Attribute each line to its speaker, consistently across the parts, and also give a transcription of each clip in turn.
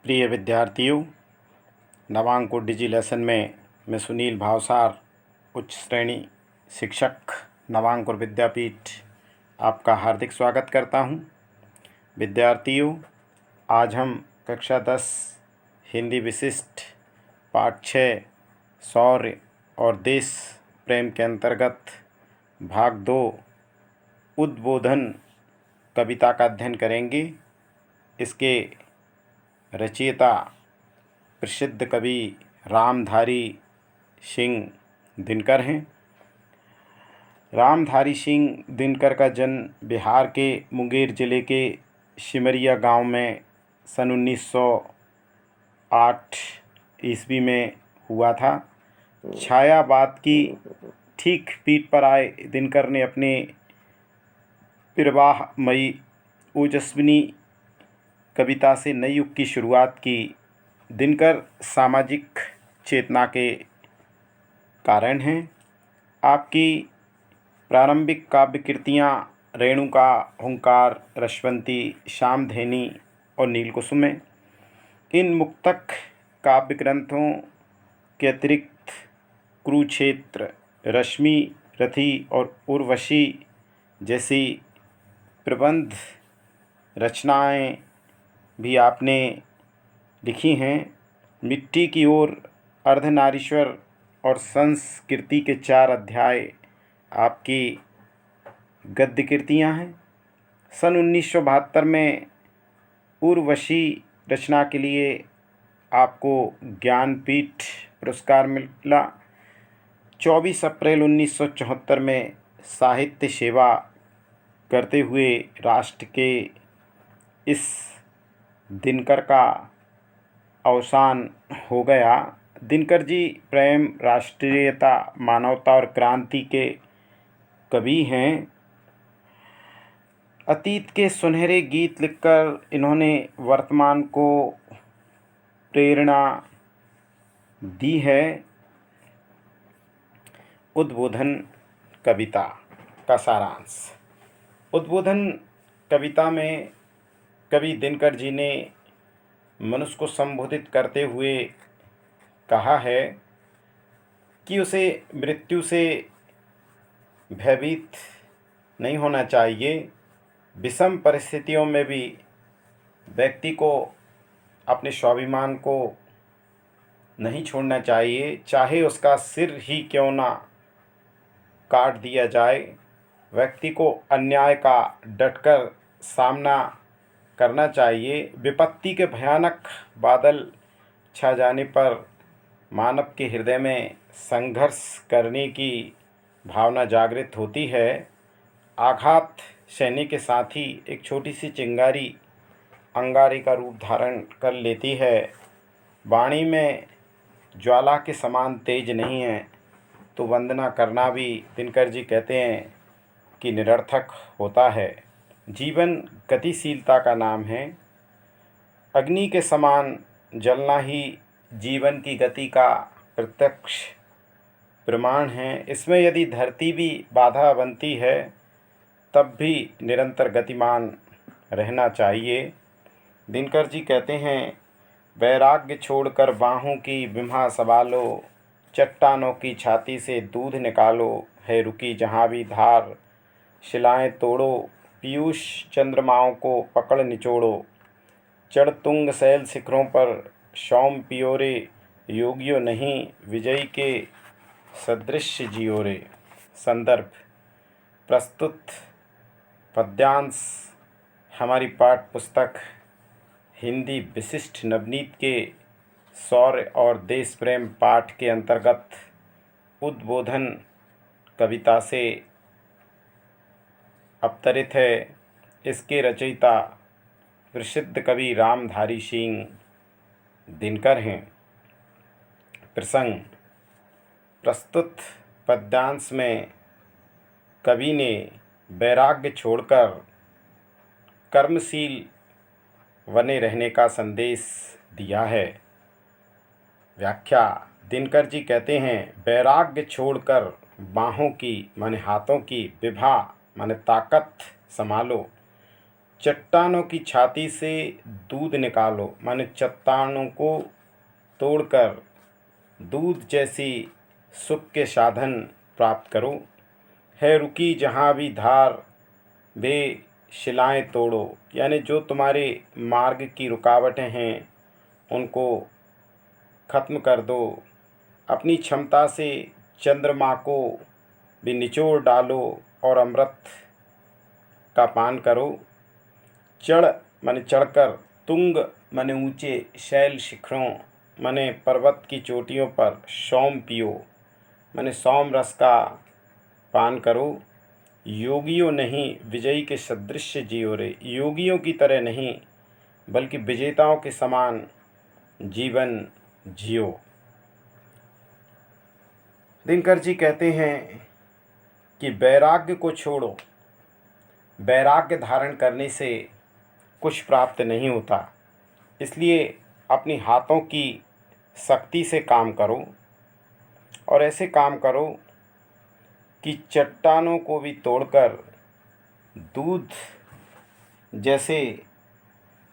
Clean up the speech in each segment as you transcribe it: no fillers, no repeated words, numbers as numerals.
Speaker 1: प्रिय विद्यार्थियों, नवांकुर डिजी लेसन में मैं सुनील भावसार, उच्च श्रेणी शिक्षक, नवांकुर विद्यापीठ, आपका हार्दिक स्वागत करता हूं। विद्यार्थियों, आज हम कक्षा 10 हिंदी विशिष्ट पाठ 6 शौर्य और देश प्रेम के अंतर्गत भाग 2 उद्बोधन कविता का अध्ययन करेंगे। इसके रचयिता प्रसिद्ध कवि रामधारी सिंह दिनकर हैं। रामधारी सिंह दिनकर का जन्म बिहार के मुंगेर जिले के सिमरिया गांव में सन 1908 ईस्वी में हुआ था। छायावाद की ठीक पीठ पर आए दिनकर ने अपने प्रवाहमयी ओजस्विनी कविता से नए युग की शुरुआत की। दिनकर सामाजिक चेतना के कारण हैं। आपकी प्रारंभिक काव्य कृतियाँ रेणुका, हुंकार, रसवंती, श्यामधेनी और नीलकुसुम हैं। इन मुक्तक काव्य ग्रंथों के अतिरिक्त कुरुक्षेत्र, रश्मि, रथी और उर्वशी जैसी प्रबंध रचनाएं भी आपने लिखी हैं। मिट्टी की ओर, अर्धनारीश्वर और संस्कृति के 4 अध्याय आपकी गद्य कृतियाँ हैं। सन 1972 में उर्वशी रचना के लिए आपको ज्ञानपीठ पुरस्कार मिला। 24 अप्रैल 1974 में साहित्य सेवा करते हुए राष्ट्र के इस दिनकर का अवसान हो गया। दिनकर जी प्रेम, राष्ट्रीयता, मानवता और क्रांति के कवि हैं। अतीत के सुनहरे गीत लिखकर इन्होंने वर्तमान को प्रेरणा दी है। उद्बोधन कविता का सारांश। उद्बोधन कविता में कवि दिनकर जी ने मनुष्य को संबोधित करते हुए कहा है कि उसे मृत्यु से भयभीत नहीं होना चाहिए। विषम परिस्थितियों में भी व्यक्ति को अपने स्वाभिमान को नहीं छोड़ना चाहिए, चाहे उसका सिर ही क्यों ना काट दिया जाए। व्यक्ति को अन्याय का डटकर सामना करना चाहिए। विपत्ति के भयानक बादल छा जाने पर मानव के हृदय में संघर्ष करने की भावना जागृत होती है। आघात सहने के साथ ही एक छोटी सी चिंगारी अंगारे का रूप धारण कर लेती है। वाणी में ज्वाला के समान तेज नहीं है तो वंदना करना भी, दिनकर जी कहते हैं, कि निरर्थक होता है। जीवन गतिशीलता का नाम है। अग्नि के समान जलना ही जीवन की गति का प्रत्यक्ष प्रमाण है। इसमें यदि धरती भी बाधा बनती है तब भी निरंतर गतिमान रहना चाहिए। दिनकर जी कहते हैं, वैराग्य छोड़कर बाहों की बिम्हा संभालो, चट्टानों की छाती से दूध निकालो, है रुकी जहाँ भी धार, शिलाएं तोड़ो, पीयूष चंद्रमाओं को पकड़ निचोड़ो, चढ़ तुंग शैल शिखरों पर सौम पियो रे, योगियो नहीं विजयी के सदृश जियो रे। संदर्भ। प्रस्तुत पद्यांश हमारी पाठ्य पुस्तक हिंदी विशिष्ट नवनीत के शौर्य और देश प्रेम पाठ के अंतर्गत उद्बोधन कविता से अवतरित है। इसके रचयिता प्रसिद्ध कवि रामधारी सिंह दिनकर हैं। प्रसंग। प्रस्तुत पद्यांश में कवि ने वैराग्य छोड़कर कर्मशील बने रहने का संदेश दिया है। व्याख्या। दिनकर जी कहते हैं, वैराग्य छोड़कर बाहों की माने हाथों की, विभा माने ताकत संभालो, चट्टानों की छाती से दूध निकालो, माने चट्टानों को तोड़कर दूध जैसी सुख के साधन प्राप्त करो। है रुकी जहाँ भी धार वे शिलाएं तोड़ो, यानी जो तुम्हारे मार्ग की रुकावटें हैं उनको ख़त्म कर दो। अपनी क्षमता से चंद्रमा को भी निचोड़ डालो और अमृत का पान करो। चढ़ माने चढ़कर, तुंग माने ऊंचे, शैल शिखरों माने पर्वत की चोटियों पर सौम पियो, माने सौम रस का पान करो। योगियों नहीं विजयी के सदृश जियो रे, योगियों की तरह नहीं बल्कि विजेताओं के समान जीवन जियो। दिनकर जी कहते हैं कि वैराग्य को छोड़ो, वैराग्य धारण करने से कुछ प्राप्त नहीं होता, इसलिए अपनी हाथों की शक्ति से काम करो और ऐसे काम करो कि चट्टानों को भी तोड़कर दूध जैसे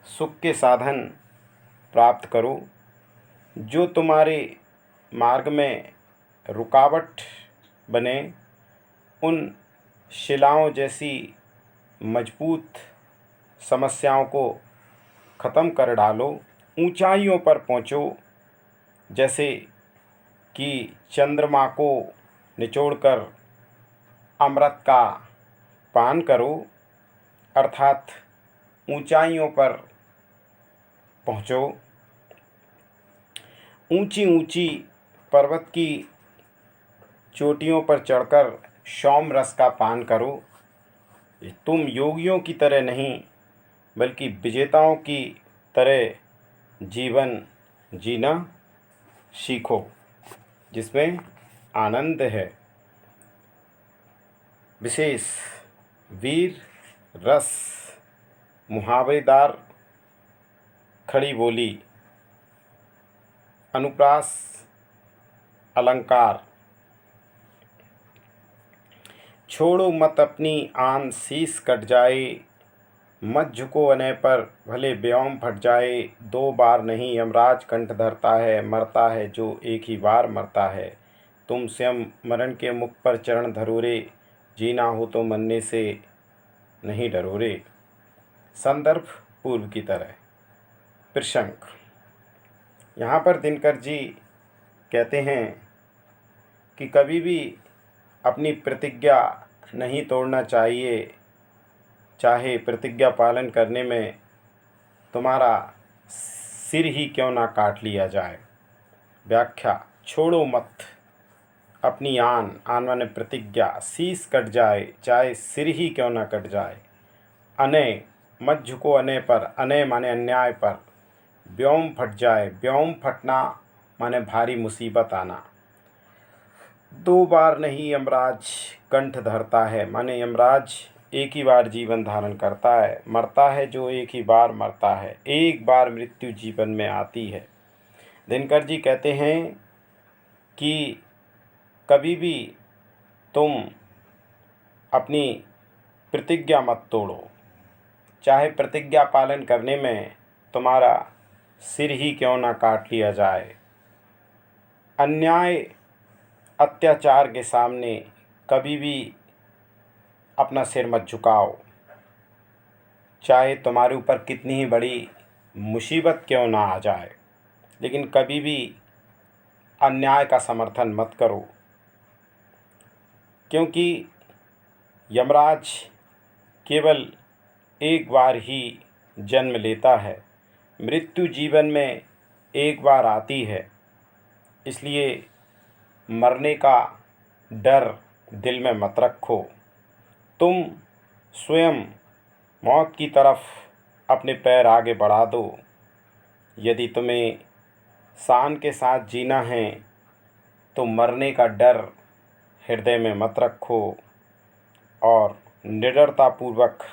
Speaker 1: सुख के साधन प्राप्त करो। जो तुम्हारे मार्ग में रुकावट बने उन शिलाओं जैसी मजबूत समस्याओं को ख़त्म कर डालो। ऊंचाइयों पर पहुँचो, जैसे कि चंद्रमा को निचोड़कर अमृत का पान करो, अर्थात ऊंचाइयों पर पहुँचो। ऊंची ऊंची पर्वत की चोटियों पर चढ़कर सौम रस का पान करो। तुम योगियों की तरह नहीं बल्कि विजेताओं की तरह जीवन जीना सीखो, जिसमें आनंद है। विशेष वीर रस मुहावरेदार खड़ी बोली अनुप्रास अलंकार। छोड़ो मत अपनी आन शीस कट जाए, मत झुको अनय पर भले व्योम फट जाए। दो बार नहीं यमराज कंठ धरता है, मरता है जो एक ही बार मरता है। तुम स्वयं मरण के मुख पर चरण धरो रे, जीना हो तो मरने से नहीं डरो रे। संदर्भ पूर्व की तरह। प्रशंक, यहाँ पर दिनकर जी कहते हैं कि कभी भी अपनी प्रतिज्ञा नहीं तोड़ना चाहिए, चाहे प्रतिज्ञा पालन करने में तुम्हारा सिर ही क्यों ना काट लिया जाए। व्याख्या, छोड़ो मत अपनी आन माने प्रतिज्ञा, शीश कट जाए चाहे सिर ही क्यों ना कट जाए। अनय, मत झुको अनय पर, अनय माने अन्याय पर। व्योम फट जाए, व्योम फटना माने भारी मुसीबत आना। दो बार नहीं यमराज कंठ धरता है, माने यमराज एक ही बार जीवन धारण करता है, मरता है जो एक ही बार मरता है। एक बार मृत्यु जीवन में आती है। दिनकर जी कहते हैं कि कभी भी तुम अपनी प्रतिज्ञा मत तोड़ो, चाहे प्रतिज्ञा पालन करने में तुम्हारा सिर ही क्यों ना काट लिया जाए। अन्याय अत्याचार के सामने कभी भी अपना सिर मत झुकाओ, चाहे तुम्हारे ऊपर कितनी ही बड़ी मुसीबत क्यों ना आ जाए, लेकिन कभी भी अन्याय का समर्थन मत करो। क्योंकि यमराज केवल एक बार ही जन्म लेता है, मृत्यु जीवन में एक बार आती है, इसलिए मरने का डर दिल में मत रखो। तुम स्वयं मौत की तरफ अपने पैर आगे बढ़ा दो। यदि तुम्हें शान के साथ जीना है तो मरने का डर हृदय में मत रखो और निडरतापूर्वक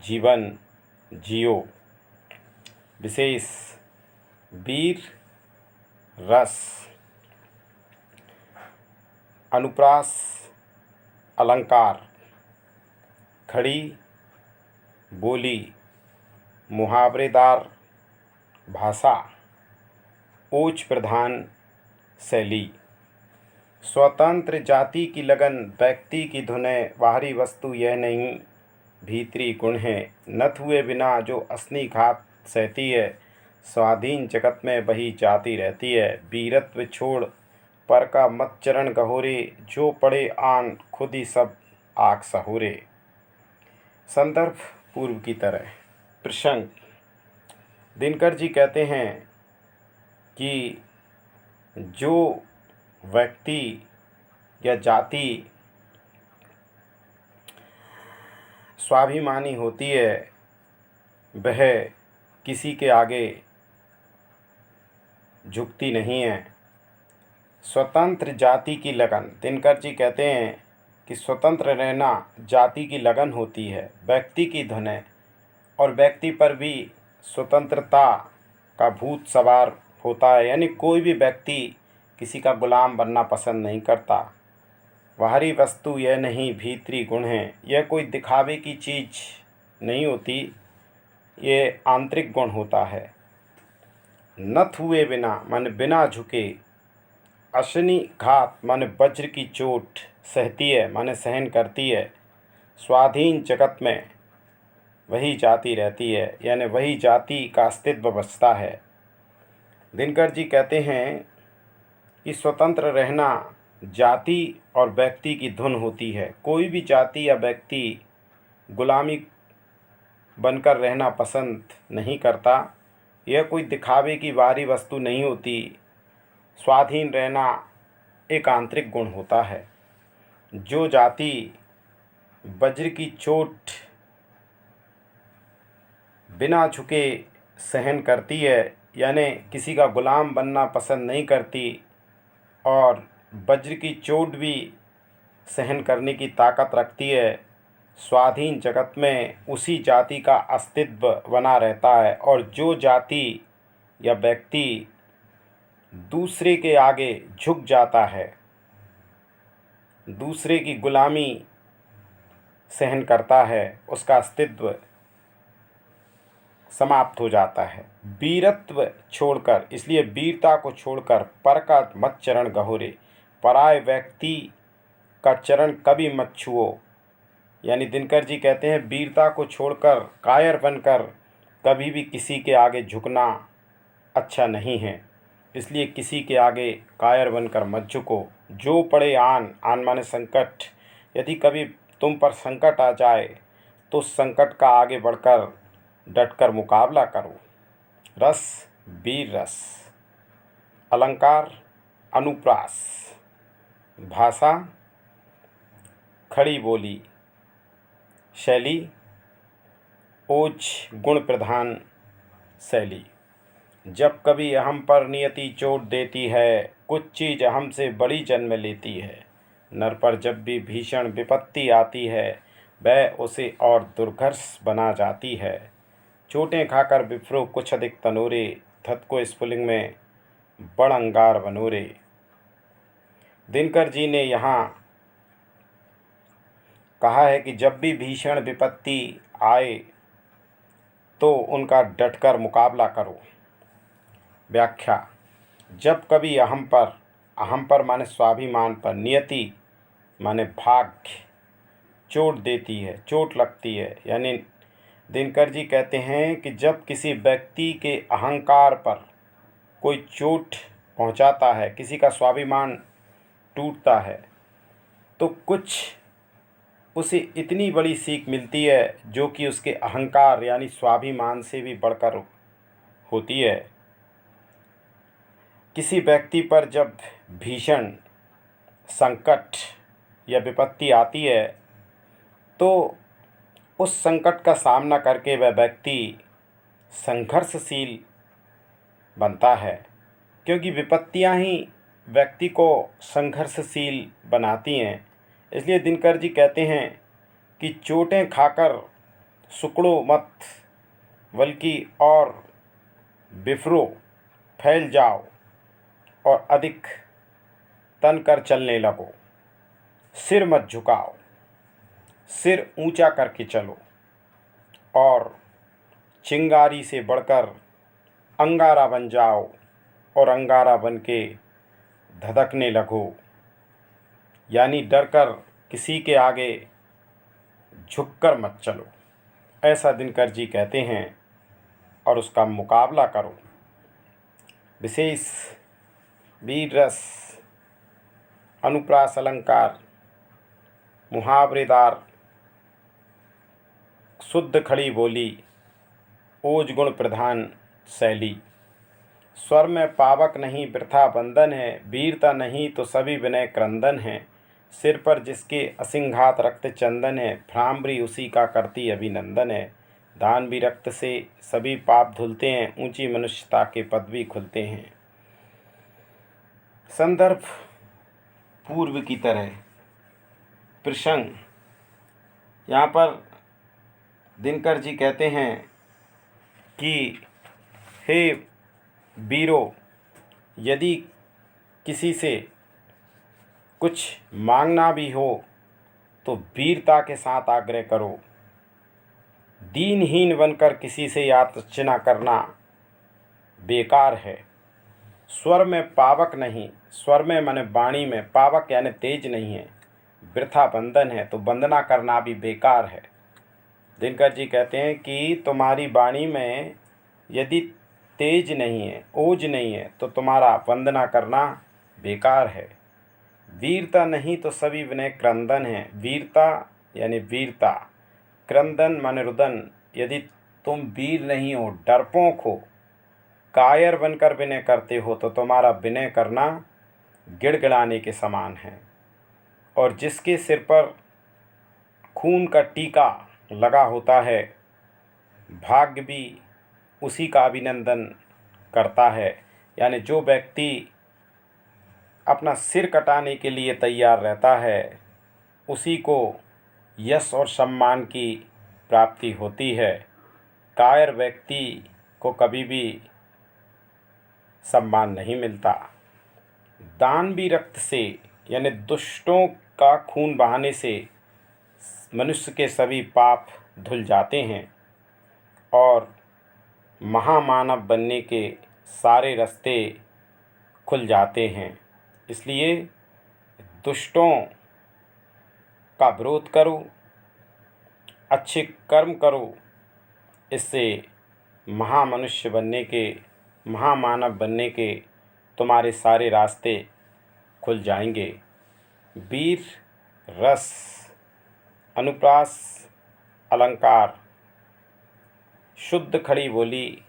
Speaker 1: जीवन जियो। विशेष वीर रस अनुप्रास अलंकार खड़ी बोली, मुहावरेदार भाषा, ओज प्रधान शैली। स्वतंत्र जाति की लगन, व्यक्ति की धुन है, बाहरी वस्तु यह नहीं भीतरी गुण है। नत हुए बिना जो असली घात सहती है, स्वाधीन जगत में वही जाती रहती है। वीरत्व छोड़ पर का मत चरण गहोरे, जो पड़े आन खुद ही सब आग सहोरे। संदर्भ पूर्व की तरह। प्रसंग, दिनकर जी कहते हैं कि जो व्यक्ति या जाति स्वाभिमानी होती है वह किसी के आगे झुकती नहीं है। स्वतंत्र जाति की लगन, दिनकर जी कहते हैं कि स्वतंत्र रहना जाति की लगन होती है, व्यक्ति की धुन है, और व्यक्ति पर भी स्वतंत्रता का भूत सवार होता है। यानी कोई भी व्यक्ति किसी का गुलाम बनना पसंद नहीं करता। बाहरी वस्तु यह नहीं भीतरी गुण है। यह कोई दिखावे की चीज़ नहीं होती, ये आंतरिक गुण होता है। नत हुए बिना मन बिना झुके, अशनि घात माने वज्र की चोट सहती है माने सहन करती है। स्वाधीन जगत में वही जाति रहती है, यानी वही जाति का अस्तित्व बचता है। दिनकर जी कहते हैं कि स्वतंत्र रहना जाति और व्यक्ति की धुन होती है। कोई भी जाति या व्यक्ति गुलामी बनकर रहना पसंद नहीं करता। यह कोई दिखावे की बाहरी वस्तु नहीं होती। स्वाधीन रहना एक आंतरिक गुण होता है। जो जाति वज्र की चोट बिना झुके सहन करती है, यानी किसी का गुलाम बनना पसंद नहीं करती और वज्र की चोट भी सहन करने की ताकत रखती है, स्वाधीन जगत में उसी जाति का अस्तित्व बना रहता है। और जो जाति या व्यक्ति दूसरे के आगे झुक जाता है, दूसरे की गुलामी सहन करता है, उसका अस्तित्व समाप्त हो जाता है। वीरत्व छोड़कर, इसलिए वीरता को छोड़कर पर का मत चरण गहोरे, पराय व्यक्ति का चरण कभी मत छुओ। यानी दिनकर जी कहते हैं वीरता को छोड़कर कायर बनकर कभी भी किसी के आगे झुकना अच्छा नहीं है। इसलिए किसी के आगे कायर बनकर मत झुको। जो पड़े आन, आन माने संकट, यदि कभी तुम पर संकट आ जाए तो संकट का आगे बढ़कर डटकर मुकाबला करो। रस, वीर रस। अलंकार, अनुप्रास। भाषा, खड़ी बोली। शैली, ओज गुण प्रधान शैली। जब कभी हम पर नियति चोट देती है, कुछ चीज़ हमसे बड़ी जन्म लेती है। नर पर जब भी भीषण विपत्ति आती है, वह उसे और दुर्घर्ष बना जाती है। चोटें खाकर विप्रो कुछ अधिक तनोरे, धत को स्फुलिंग में बड़ अंगार बनोरे। दिनकर जी ने यहाँ कहा है कि जब भी भीषण विपत्ति आए तो उनका डटकर मुकाबला करो। व्याख्या, जब कभी अहम पर माने स्वाभिमान पर, नियति माने भाग्य चोट देती है, चोट लगती है। यानी दिनकर जी कहते हैं कि जब किसी व्यक्ति के अहंकार पर कोई चोट पहुंचाता है, किसी का स्वाभिमान टूटता है, तो कुछ उसे इतनी बड़ी सीख मिलती है जो कि उसके अहंकार यानी स्वाभिमान से भी बढ़कर होती है। किसी व्यक्ति पर जब भीषण संकट या विपत्ति आती है तो उस संकट का सामना करके वह व्यक्ति संघर्षशील बनता है, क्योंकि विपत्तियां ही व्यक्ति को संघर्षशील बनाती हैं। इसलिए दिनकर जी कहते हैं कि चोटें खाकर सुकड़ो मत, बल्कि और बिफरो फैल जाओ और अधिक तन कर चलने लगो। सिर मत झुकाओ, सिर ऊंचा करके चलो। और चिंगारी से बढ़कर अंगारा बन जाओ और अंगारा बन के धधकने लगो। यानी डरकर किसी के आगे झुककर मत चलो, ऐसा दिनकर जी कहते हैं, और उसका मुकाबला करो। विशेष वीर रस, अनुप्रास अलंकार, मुहावरेदार, शुद्ध खड़ी बोली, ओज गुण प्रधान शैली। स्वर में पावक नहीं वृथा बंधन है, वीरता नहीं तो सभी विनय क्रंदन है। सिर पर जिसके असिंघात रक्त चंदन है, भ्रामरी उसी का करती अभिनंदन है। दान भी रक्त से सभी पाप धुलते हैं, ऊंची मनुष्यता के पद भी खुलते हैं। संदर्भ पूर्व की तरह। प्रसंग, यहाँ पर दिनकर जी कहते हैं कि हे वीरों, यदि किसी से कुछ मांगना भी हो तो वीरता के साथ आग्रह करो। दीनहीन बनकर किसी से याचना करना बेकार है। स्वर में पावक नहीं, स्वर में माने वाणी में, पावक यानी तेज नहीं है, वृथा बंधन है तो वंदना करना भी बेकार है। दिनकर जी कहते हैं कि तुम्हारी वाणी में यदि तेज नहीं है, ओज नहीं है, तो तुम्हारा वंदना करना बेकार है। वीरता नहीं तो सभी विनय क्रंदन है। वीरता यानी वीरता, क्रंदन माने रुदन। यदि तुम वीर नहीं हो, डरपोक हो, कायर बनकर विनय करते हो, तो तुम्हारा विनय करना गिड़गिड़ाने के समान है। और जिसके सिर पर खून का टीका लगा होता है, भाग्य भी उसी का अभिनंदन करता है। यानी जो व्यक्ति अपना सिर कटाने के लिए तैयार रहता है, उसी को यश और सम्मान की प्राप्ति होती है। कायर व्यक्ति को कभी भी सम्मान नहीं मिलता। दान भी रक्त से यानी दुष्टों का खून बहाने से मनुष्य के सभी पाप धुल जाते हैं और महामानव बनने के सारे रास्ते खुल जाते हैं। इसलिए दुष्टों का विरोध करो, अच्छे कर्म करो, इससे महामनुष्य बनने के, महामानव बनने के तुम्हारे सारे रास्ते खुल जाएंगे। वीर रस, अनुप्रास अलंकार, शुद्ध खड़ी बोली,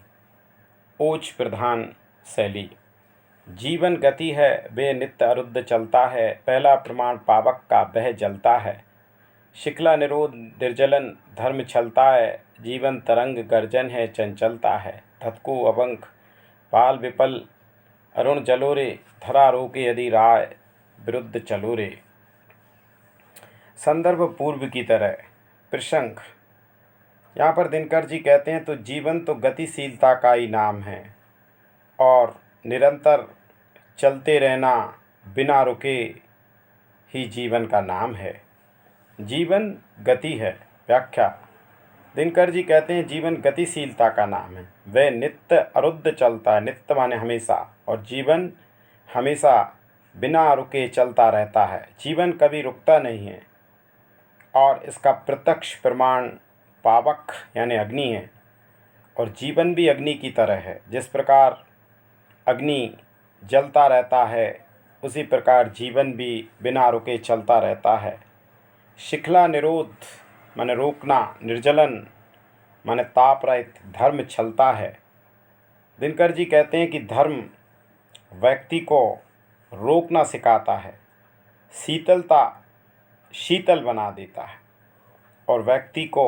Speaker 1: ओज प्रधान शैली। जीवन गति है वे नित्य अरुद्ध चलता है, पहला प्रमाण पावक का वह जलता है। शिखला निरोध निर्जलन धर्म छलता है, जीवन तरंग गर्जन है चंचलता है। धतको अबंक पाल विपल अरुण जलो रे, धरा रोके यदि राय विरुद्ध चलो रे। संदर्भ पूर्व की तरह। प्रसंग, यहाँ पर दिनकर जी कहते हैं तो जीवन तो गतिशीलता का ही नाम है और निरंतर चलते रहना बिना रुके ही जीवन का नाम है। जीवन गति है। व्याख्या, दिनकर जी कहते हैं जीवन गतिशीलता का नाम है, वह नित्य अरुद्ध चलता है। नित्य माने हमेशा, और जीवन हमेशा बिना रुके चलता रहता है। जीवन कभी रुकता नहीं है और इसका प्रत्यक्ष प्रमाण पावक यानी अग्नि है। और जीवन भी अग्नि की तरह है। जिस प्रकार अग्नि जलता रहता है, उसी प्रकार जीवन भी बिना रुके चलता रहता है। शिखला निरोध माने रोकना, निर्जलन माने ताप रहित, धर्म छलता है। दिनकर जी कहते हैं कि धर्म व्यक्ति को रोकना सिखाता है, शीतलता शीतल बना देता है और व्यक्ति को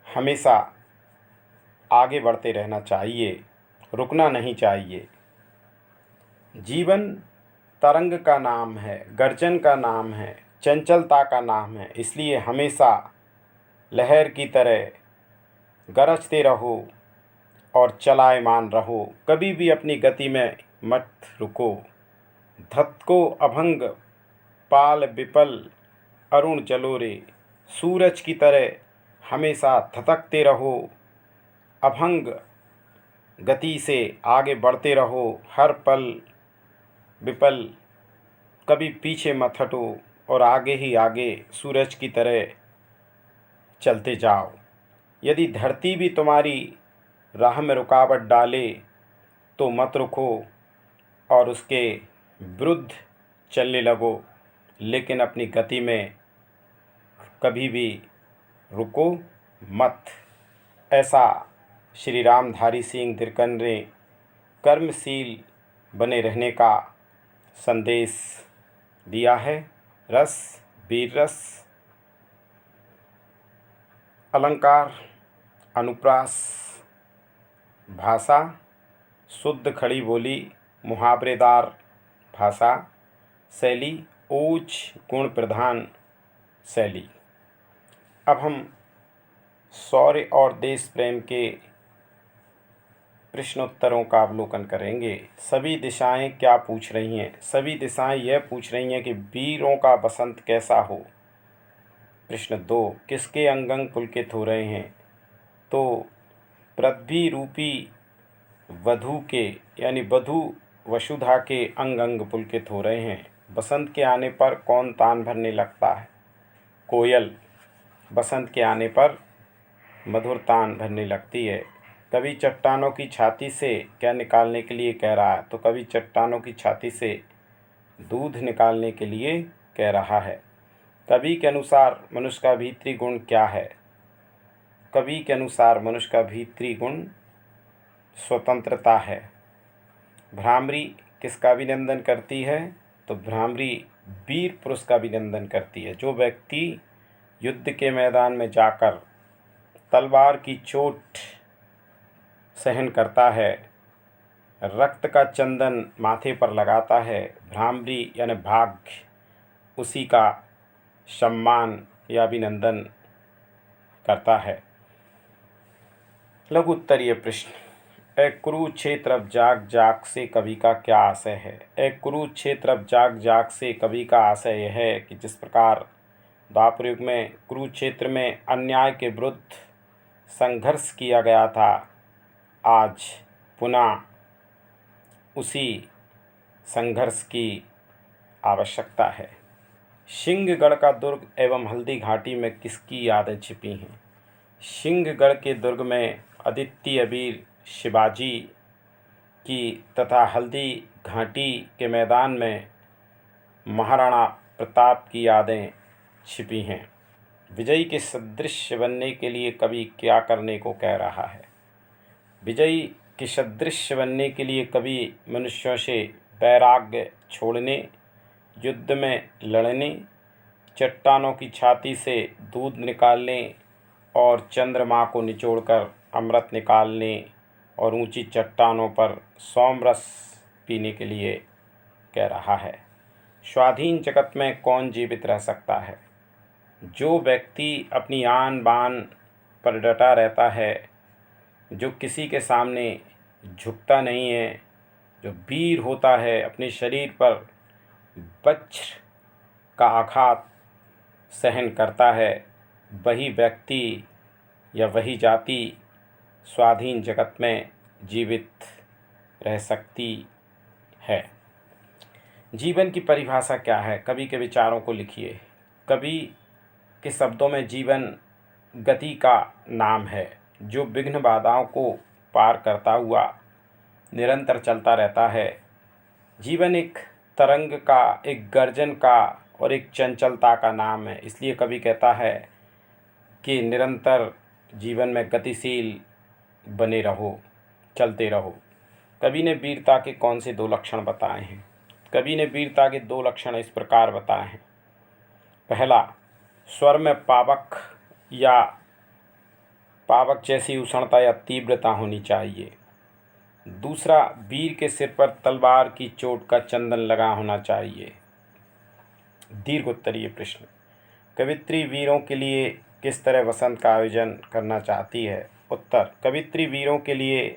Speaker 1: हमेशा आगे बढ़ते रहना चाहिए, रुकना नहीं चाहिए। जीवन तरंग का नाम है, गर्जन का नाम है, चंचलता का नाम है। इसलिए हमेशा लहर की तरह गरजते रहो और चलायमान रहो, कभी भी अपनी गति में मत रुको। धतको अभंग पाल विपल अरुण जलो रे, सूरज की तरह हमेशा थतकते रहो, अभंग गति से आगे बढ़ते रहो, हर पल विपल कभी पीछे मत हटो और आगे ही आगे सूरज की तरह चलते जाओ। यदि धरती भी तुम्हारी राह में रुकावट डाले तो मत रुको और उसके विरुद्ध चलने लगो, लेकिन अपनी गति में कभी भी रुको मत। ऐसा श्री रामधारी सिंह दिनकर ने कर्मशील बने रहने का संदेश दिया है। रस, वीर रस, अलंकार, अनुप्रास, भाषा, शुद्ध खड़ी बोली, मुहावरेदार भाषा, शैली, ऊंच गुण प्रधान शैली। अब हम शौर्य और देश प्रेम के प्रश्नोत्तरों का अवलोकन करेंगे। सभी दिशाएं क्या पूछ रही हैं? सभी दिशाएं यह पूछ रही हैं कि वीरों का बसंत कैसा हो। प्रश्न 2, किसके अंग अंग पुलकित हो रहे हैं? तो पृथ्वी रूपी वधू के यानी वधू वसुधा के अंग अंग पुलकित हो रहे हैं। बसंत के आने पर कौन तान भरने लगता है? कोयल बसंत के आने पर मधुर तान भरने लगती है। कभी चट्टानों की छाती से क्या निकालने के लिए कह रहा है? तो कभी चट्टानों की छाती से दूध निकालने के लिए कह रहा है। कवि के अनुसार मनुष्य का भीतरी गुण क्या है? कवि के अनुसार मनुष्य का भीतरी गुण स्वतंत्रता है। भ्रामरी किसका अभिनंदन करती है? तो भ्रामरी वीर पुरुष का अभिनंदन करती है। जो व्यक्ति युद्ध के मैदान में जाकर तलवार की चोट सहन करता है, रक्त का चंदन माथे पर लगाता है, भ्रामरी यानी भाग्य उसी का सम्मान या अभिनंदन करता है। लघु उत्तरीय प्रश्न। ए कुरुक्षेत्र अब जाग जाग से कवि का क्या आशय है? ए कुरुक्षेत्र अब जाग जाग से कवि का आशय यह है कि जिस प्रकार द्वापर युग में कुरुक्षेत्र में अन्याय के विरुद्ध संघर्ष किया गया था, आज पुनः उसी संघर्ष की आवश्यकता है। सिंहगढ़ का दुर्ग एवं हल्दी घाटी में किसकी यादें छिपी हैं? सिंहगढ़ के दुर्ग में अद्वितीय वीर शिवाजी की तथा हल्दी घाटी के मैदान में महाराणा प्रताप की यादें छिपी हैं। विजयी के सदृश बनने के लिए कवि क्या करने को कह रहा है? विजयी के सदृश बनने के लिए कवि मनुष्यों से वैराग्य छोड़ने, युद्ध में लड़ने, चट्टानों की छाती से दूध निकालने और चंद्रमा को निचोड़कर अमृत निकालने और ऊंची चट्टानों पर सोमरस पीने के लिए कह रहा है। स्वाधीन जगत में कौन जीवित रह सकता है? जो व्यक्ति अपनी आन बान पर डटा रहता है, जो किसी के सामने झुकता नहीं है, जो वीर होता है, अपने शरीर पर वज्र का आघात सहन करता है, वही व्यक्ति या वही जाति स्वाधीन जगत में जीवित रह सकती है। जीवन की परिभाषा क्या है? कवि के विचारों को लिखिए। कवि के शब्दों में जीवन गति का नाम है, जो विघ्न बाधाओं को पार करता हुआ निरंतर चलता रहता है। जीवन एक तरंग का, एक गर्जन का और एक चंचलता का नाम है। इसलिए कवि कहता है कि निरंतर जीवन में गतिशील बने रहो, चलते रहो। कवि ने वीरता के कौन से 2 लक्षण बताए हैं? कवि ने वीरता के 2 लक्षण इस प्रकार बताए हैं। पहला, स्वर में पावक या पावक जैसी उष्णता या तीव्रता होनी चाहिए। दूसरा, वीर के सिर पर तलवार की चोट का चंदन लगा होना चाहिए। दीर्घ उत्तरीय प्रश्न। कवित्री वीरों के लिए किस तरह वसंत का आयोजन करना चाहती है? उत्तर, कवित्री वीरों के लिए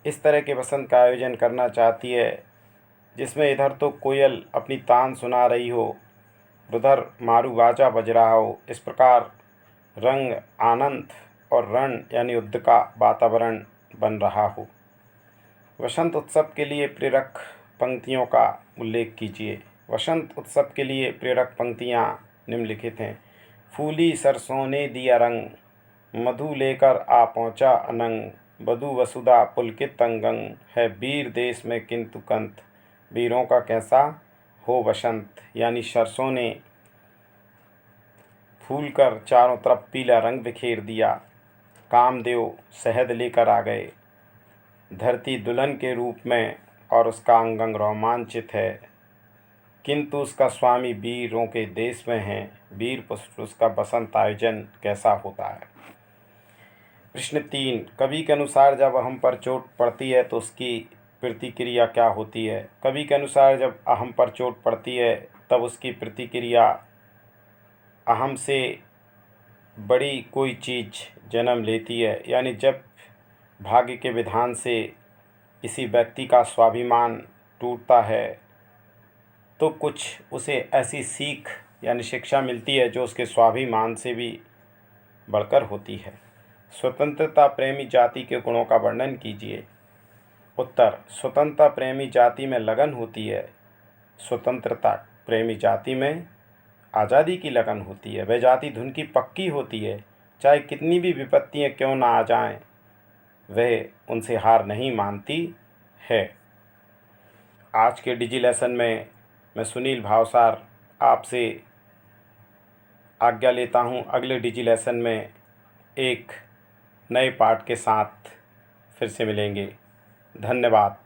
Speaker 1: इस तरह के वसंत का आयोजन करना चाहती है जिसमें इधर तो कोयल अपनी तान सुना रही हो, उधर मारू बाजा बज रहा हो। इस प्रकार रंग आनंद और रण यानी युद्ध का वातावरण बन रहा हो। वसंत उत्सव के लिए प्रेरक पंक्तियों का उल्लेख कीजिए। वसंत उत्सव के लिए प्रेरक पंक्तियाँ निम्नलिखित हैं। फूली सरसों ने दिया रंग, मधु लेकर आ पहुँचा अनंग, वधु वसुधा पुलकित अंगंग, है वीर देश में किंतु कंत, वीरों का कैसा हो वसंत। यानी सरसों ने फूल कर चारों तरफ पीला रंग बिखेर दिया, कामदेव शहद लेकर आ गए, धरती दुल्हन के रूप में और उसका अंग अंग रोमांचित है, किंतु उसका स्वामी वीरों के देश में है, वीर पुरुष का बसंत आयोजन कैसा होता है। प्रश्न 3, कवि के अनुसार जब हम पर चोट पड़ती है तो उसकी प्रतिक्रिया क्या होती है। कवि के अनुसार जब अहम पर चोट पड़ती है तब उसकी प्रतिक्रिया अहम से बड़ी कोई चीज़ जन्म लेती है। यानी जब भाग्य के विधान से किसी व्यक्ति का स्वाभिमान टूटता है तो कुछ उसे ऐसी सीख यानी शिक्षा मिलती है जो उसके स्वाभिमान से भी बढ़कर होती है। स्वतंत्रता प्रेमी जाति के गुणों का वर्णन कीजिए। उत्तर, स्वतंत्रता प्रेमी जाति में लगन होती है। स्वतंत्रता प्रेमी जाति में आज़ादी की लगन होती है। वह जाति धुन की पक्की होती है, चाहे कितनी भी विपत्तियाँ क्यों ना आ जाएं, वह उनसे हार नहीं मानती है। आज के डिजी लेसन में मैं सुनील भावसार आपसे आज्ञा लेता हूँ। अगले डिजी लेसन में एक नए पाठ के साथ फिर से मिलेंगे। धन्यवाद।